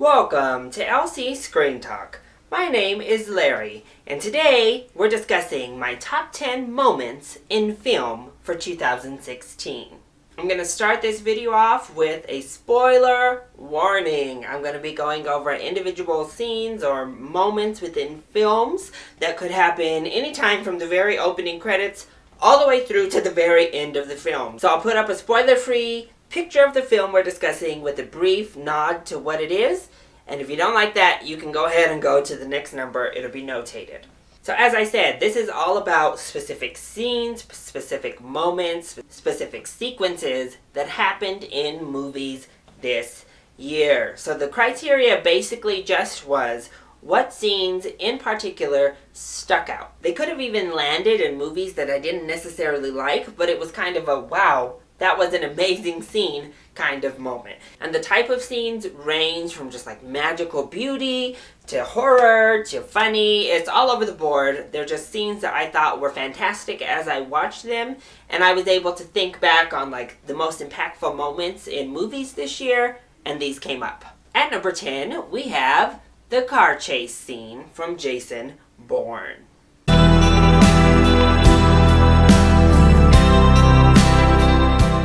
Welcome to LC Screen Talk. My name is Larry, and today we're discussing my top 10 moments in film for 2016. I'm going to start this video off with a spoiler warning. I'm going to be going over individual scenes or moments within films that could happen anytime from the very opening credits all the way through to the very end of the film. So I'll put up a spoiler-free picture of the film we're discussing with a brief nod to what it is. And if you don't like that, you can go ahead and go to the next number. It'll be notated. So as I said, this is all about specific scenes, specific moments, specific sequences that happened in movies this year. So the criteria basically just was what scenes in particular stuck out. They could have even landed in movies that I didn't necessarily like, but it was kind of a wow, that was an amazing scene kind of moment. And the type of scenes range from just like magical beauty to horror to funny. It's all over the board. They're just scenes that I thought were fantastic as I watched them, and I was able to think back on like the most impactful moments in movies this year, and these came up. At number 10, we have the car chase scene from Jason Bourne.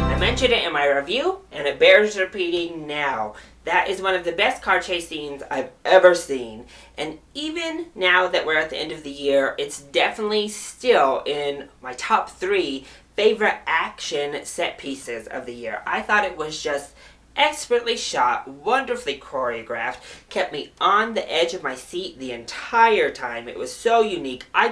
I mentioned it in my review, and it bears repeating now. That is one of the best car chase scenes I've ever seen. And even now that we're at the end of the year, it's definitely still in my top 3 favorite action set pieces of the year. I thought it was just expertly shot, wonderfully choreographed, kept me on the edge of my seat the entire time. It was so unique. I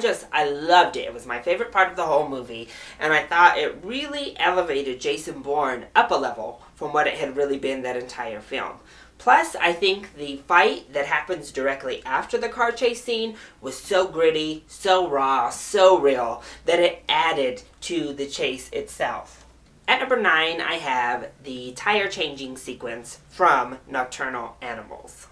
loved it. It was my favorite part of the whole movie, and I thought it really elevated Jason Bourne up a level from what it had really been that entire film. Plus, I think the fight that happens directly after the car chase scene was so gritty, so raw, so real, that it added to the chase itself. At number 9, I have the tire changing sequence from Nocturnal Animals.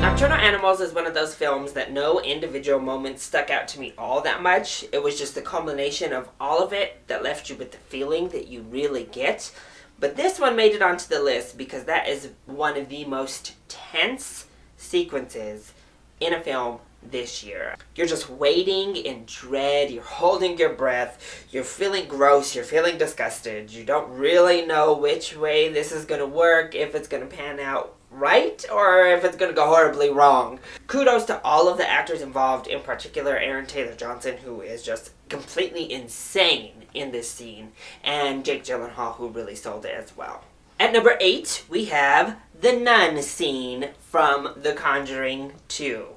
Nocturnal Animals is one of those films that no individual moment stuck out to me all that much. It was just the culmination of all of it that left you with the feeling that you really get. But this one made it onto the list because that is one of the most tense sequences in a film this year. You're just waiting in dread, you're holding your breath, you're feeling gross, you're feeling disgusted, you don't really know which way this is going to work, if it's going to pan out right or if it's going to go horribly wrong. Kudos to all of the actors involved, in particular Aaron Taylor Johnson, who is just completely insane in this scene, and Jake Gyllenhaal, who really sold it as well. At number 8, we have the nun scene from The Conjuring 2.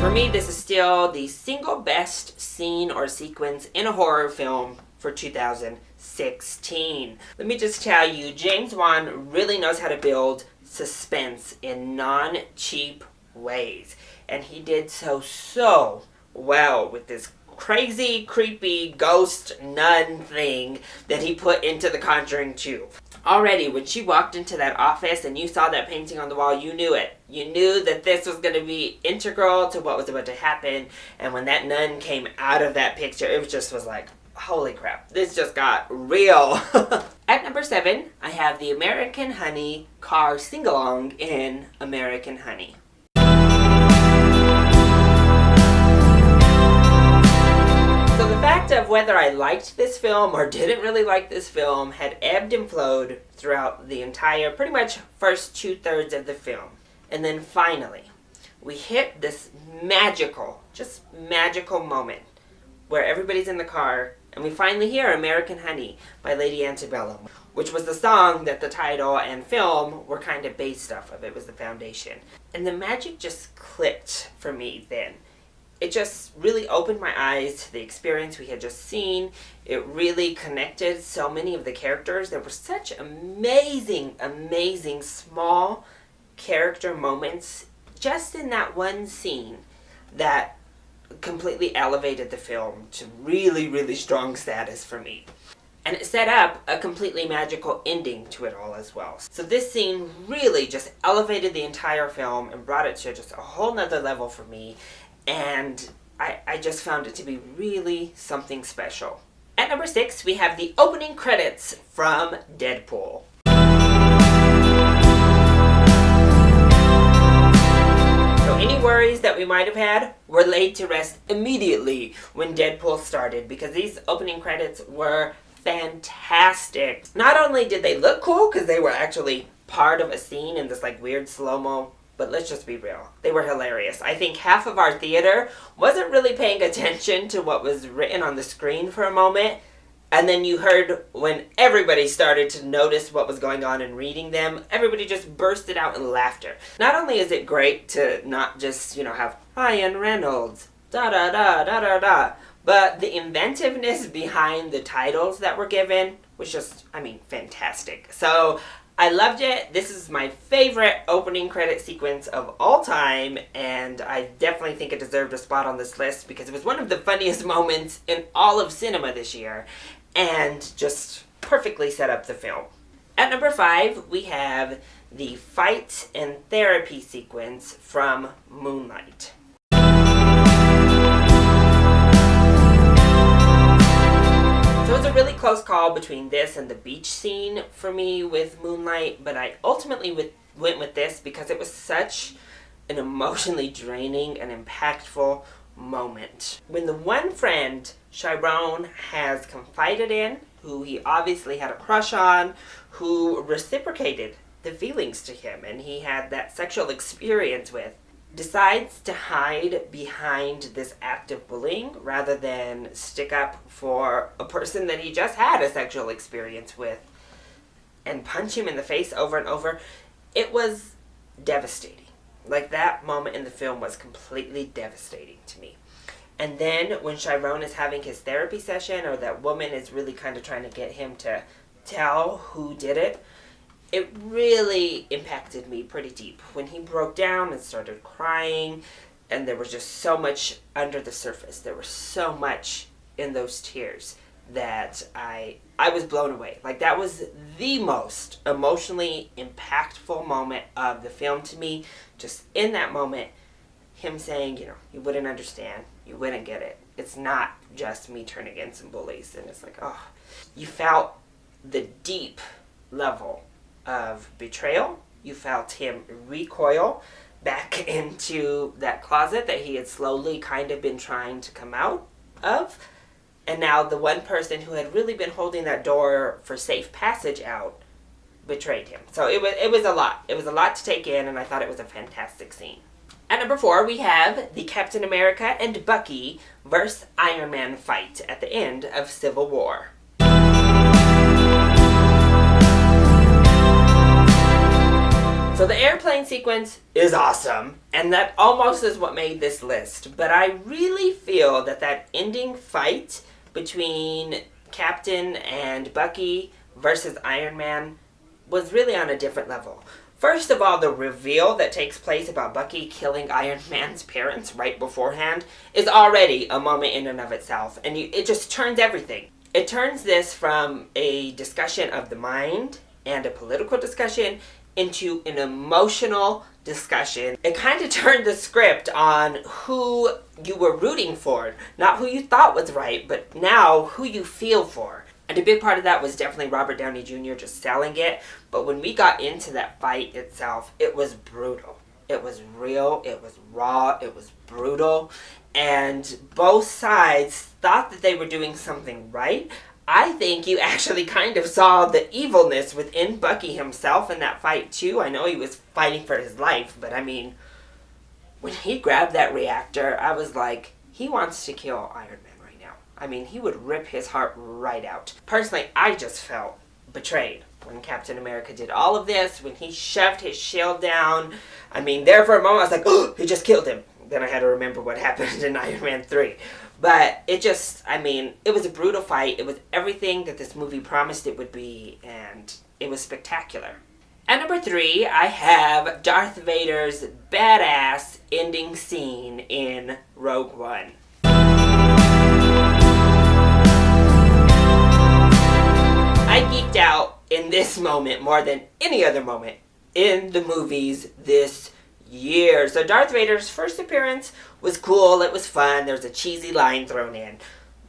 For me, this is still the single best scene or sequence in a horror film for 2016. Let me just tell you, James Wan really knows how to build suspense in non-cheap ways. And he did so well with this crazy, creepy ghost nun thing that he put into The Conjuring 2. Already, when she walked into that office and you saw that painting on the wall, you knew it. You knew that this was going to be integral to what was about to happen. And when that nun came out of that picture, it was like, holy crap, this just got real. At number 7, I have the American Honey car sing-along in American Honey. So the fact of whether I liked this film or didn't really like this film had ebbed and flowed throughout the entire, pretty much first 2/3 of the film. And then finally, we hit this magical moment where everybody's in the car and we finally hear American Honey by Lady Antebellum, which was the song that the title and film were kind of based off of. It was the foundation. And the magic just clicked for me then. It just really opened my eyes to the experience we had just seen. It really connected so many of the characters. There were such amazing small character moments just in that one scene that completely elevated the film to really strong status for me. And it set up a completely magical ending to it all as well. So this scene really just elevated the entire film and brought it to just a whole nother level for me. And I just found it to be really something special. At number 6, we have the opening credits from Deadpool. So any worries that we might have had were laid to rest immediately when Deadpool started, because these opening credits were fantastic. Not only did they look cool because they were actually part of a scene in this like weird slow-mo, but let's just be real, they were hilarious. I think half of our theater wasn't really paying attention to what was written on the screen for a moment, and then you heard when everybody started to notice what was going on and reading them, everybody just bursted out in laughter. Not only is it great to not just, have Ryan Reynolds, da-da-da, but the inventiveness behind the titles that were given was just, fantastic. So I loved it. This is my favorite opening credit sequence of all time, and I definitely think it deserved a spot on this list because it was one of the funniest moments in all of cinema this year and just perfectly set up the film. At number 5, we have the fight and therapy sequence from Moonlight. So it was a really close call between this and the beach scene for me with Moonlight, but I ultimately went with this because it was such an emotionally draining and impactful moment. When the one friend Chiron has confided in, who he obviously had a crush on, who reciprocated the feelings to him and he had that sexual experience with, decides to hide behind this act of bullying rather than stick up for a person that he just had a sexual experience with and punch him in the face over and over, it was devastating. Like, that moment in the film was completely devastating to me. And then when Chiron is having his therapy session, or that woman is really kind of trying to get him to tell who did it, it really impacted me pretty deep. When he broke down and started crying, and there was just so much under the surface. There was so much in those tears that I was blown away. Like, that was the most emotionally impactful moment of the film to me. Just in that moment, him saying, you wouldn't understand. You wouldn't get it. It's not just me turning in some bullies. And it's like, oh, you felt the deep level of betrayal. You felt him recoil back into that closet that he had slowly kind of been trying to come out of. And now the one person who had really been holding that door for safe passage out betrayed him. So it was a lot. It was a lot to take in, and I thought it was a fantastic scene. At number 4, we have the Captain America and Bucky vs. Iron Man fight at the end of Civil War. So the airplane sequence is awesome, and that almost is what made this list. But I really feel that ending fight between Captain and Bucky versus Iron Man was really on a different level. First of all, the reveal that takes place about Bucky killing Iron Man's parents right beforehand is already a moment in and of itself, and it just turns everything. It turns this from a discussion of the mind and a political discussion into an emotional discussion. It kind of turned the script on who you were rooting for, not who you thought was right, but now who you feel for. And a big part of that was definitely Robert Downey Jr. just selling it. But when we got into that fight itself, it was brutal. It was real, it was raw, it was brutal. And both sides thought that they were doing something right. I think you actually kind of saw the evilness within Bucky himself in that fight too. I know he was fighting for his life, but when he grabbed that reactor, I was like, he wants to kill Iron Man right now. He would rip his heart right out. Personally, I just felt betrayed when Captain America did all of this, when he shoved his shield down. There for a moment I was like, oh, he just killed him. Then I had to remember what happened in Iron Man 3. But it just, it was a brutal fight. It was everything that this movie promised it would be, and it was spectacular. At number 3, I have Darth Vader's badass ending scene in Rogue One. I geeked out in this moment more than any other moment in the movies this years. So Darth Vader's first appearance was cool, it was fun, there was a cheesy line thrown in.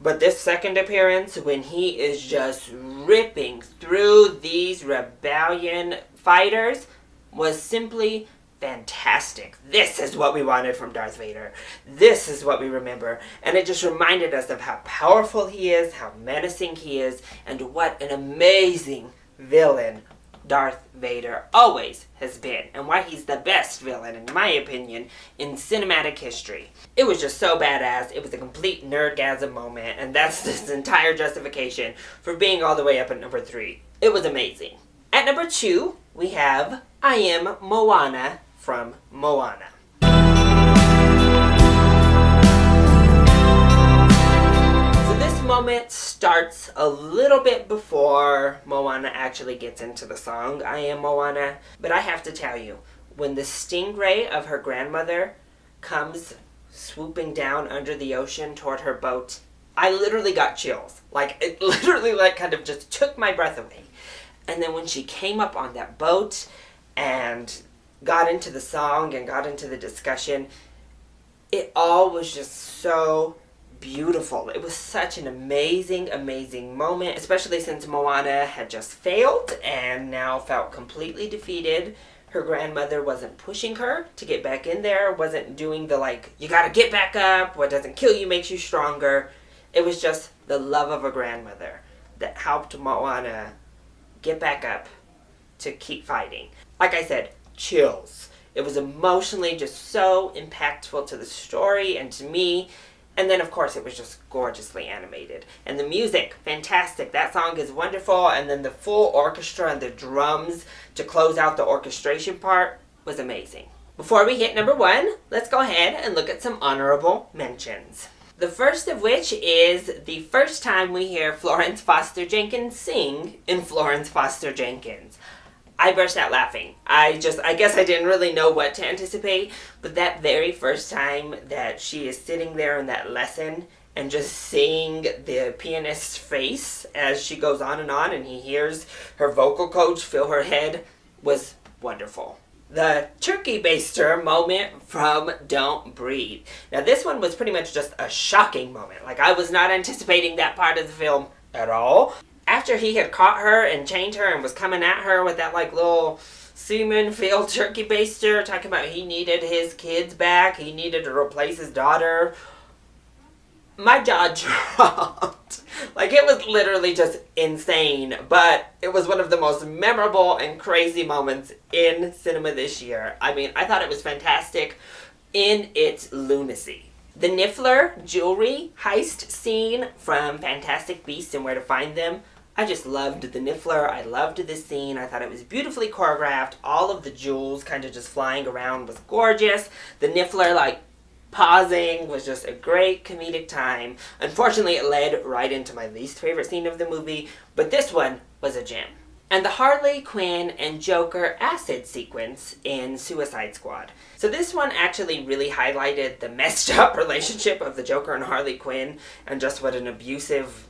But this second appearance, when he is just ripping through these rebellion fighters, was simply fantastic. This is what we wanted from Darth Vader. This is what we remember. And it just reminded us of how powerful he is, how menacing he is, and what an amazing villain Darth Vader always has been, and why he's the best villain, in my opinion, in cinematic history. It was just so badass. It was a complete nerdgasm moment, and that's this entire justification for being all the way up at number 3. It was amazing. At number 2, we have I Am Moana from Moana. So this moment starts a little bit before Moana actually gets into the song, I Am Moana. But I have to tell you, when the stingray of her grandmother comes swooping down under the ocean toward her boat, I literally got chills. Like, it literally kind of just took my breath away. And then when she came up on that boat and got into the song and got into the discussion, it all was just so beautiful. It was such an amazing, amazing moment, especially since Moana had just failed and now felt completely defeated. Her grandmother wasn't pushing her to get back in there, wasn't doing the you gotta get back up, what doesn't kill you makes you stronger. It was just the love of a grandmother that helped Moana get back up to keep fighting. Like I said, chills. It was emotionally just so impactful to the story and to me. And then, of course, it was just gorgeously animated. And the music, fantastic. That song is wonderful. And then the full orchestra and the drums to close out the orchestration part was amazing. Before we hit number 1, let's go ahead and look at some honorable mentions. The first of which is the first time we hear Florence Foster Jenkins sing in Florence Foster Jenkins. I burst out laughing. I guess I didn't really know what to anticipate, but that very first time that she is sitting there in that lesson and just seeing the pianist's face as she goes on and he hears her vocal coach fill her head was wonderful. The turkey baster moment from Don't Breathe. Now this one was pretty much just a shocking moment. I was not anticipating that part of the film at all. After he had caught her and chained her and was coming at her with that little semen-filled turkey baster, talking about he needed his kids back, he needed to replace his daughter, my jaw dropped. It was literally just insane, but it was one of the most memorable and crazy moments in cinema this year. I mean, I thought it was fantastic in its lunacy. The Niffler jewelry heist scene from Fantastic Beasts and Where to Find Them, I just loved the Niffler. I loved this scene. I thought it was beautifully choreographed. All of the jewels kind of just flying around was gorgeous. The Niffler, pausing was just a great comedic time. Unfortunately, it led right into my least favorite scene of the movie, but this one was a gem. And the Harley Quinn and Joker acid sequence in Suicide Squad. So this one actually really highlighted the messed up relationship of the Joker and Harley Quinn and just what an abusive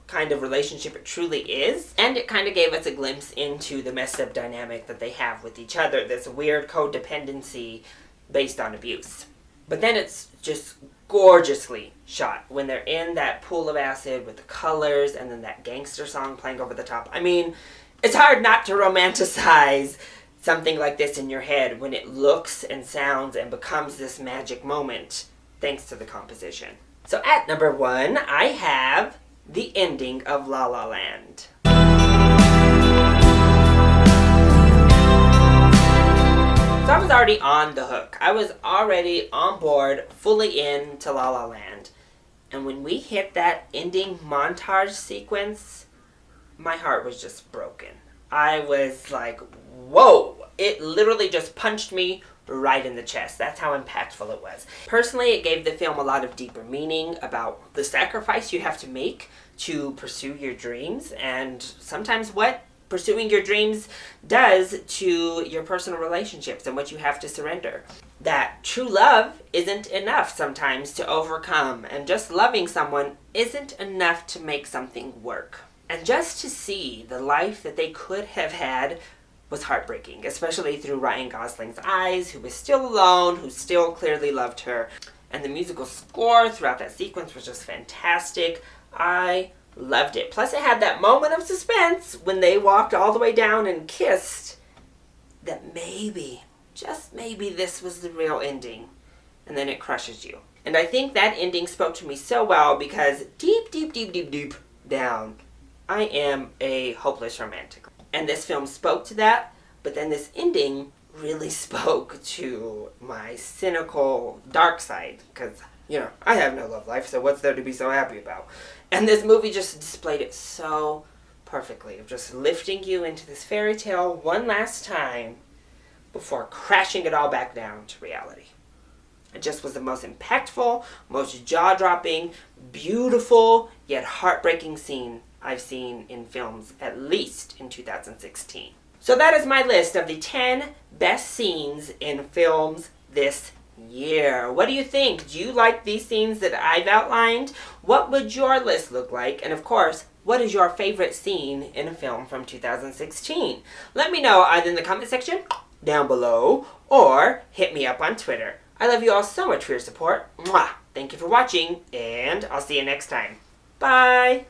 kind of relationship it truly is. And it kind of gave us a glimpse into the messed up dynamic that they have with each other, this weird codependency based on abuse. But then it's just gorgeously shot when they're in that pool of acid with the colors and then that gangster song playing over the top. I mean, it's hard not to romanticize something like this in your head when it looks and sounds and becomes this magic moment thanks to the composition. So at number 1, I have the ending of La La Land. So I was already on the hook. I was already on board, fully into La La Land. And when we hit that ending montage sequence, my heart was just broken. I was like, whoa! It literally just punched me right in the chest. That's how impactful it was. Personally, it gave the film a lot of deeper meaning about the sacrifice you have to make to pursue your dreams, and sometimes what pursuing your dreams does to your personal relationships and what you have to surrender. That true love isn't enough sometimes to overcome, and just loving someone isn't enough to make something work. And just to see the life that they could have had was heartbreaking, especially through Ryan Gosling's eyes, who was still alone, who still clearly loved her. And the musical score throughout that sequence was just fantastic. I loved it. Plus it had that moment of suspense when they walked all the way down and kissed, that maybe, just maybe, this was the real ending. And then it crushes you. And I think that ending spoke to me so well because deep down, I am a hopeless romantic. And this film spoke to that, but then this ending really spoke to my cynical dark side because, I have no love life, so what's there to be so happy about? And this movie just displayed it so perfectly, of just lifting you into this fairy tale one last time before crashing it all back down to reality. It just was the most impactful, most jaw-dropping, beautiful, yet heartbreaking scene I've seen in films, at least in 2016. So that is my list of the 10 best scenes in films this year. What do you think? Do you like these scenes that I've outlined? What would your list look like? And of course, what is your favorite scene in a film from 2016? Let me know either in the comment section down below or hit me up on Twitter. I love you all so much for your support. Mwah! Thank you for watching, and I'll see you next time. Bye!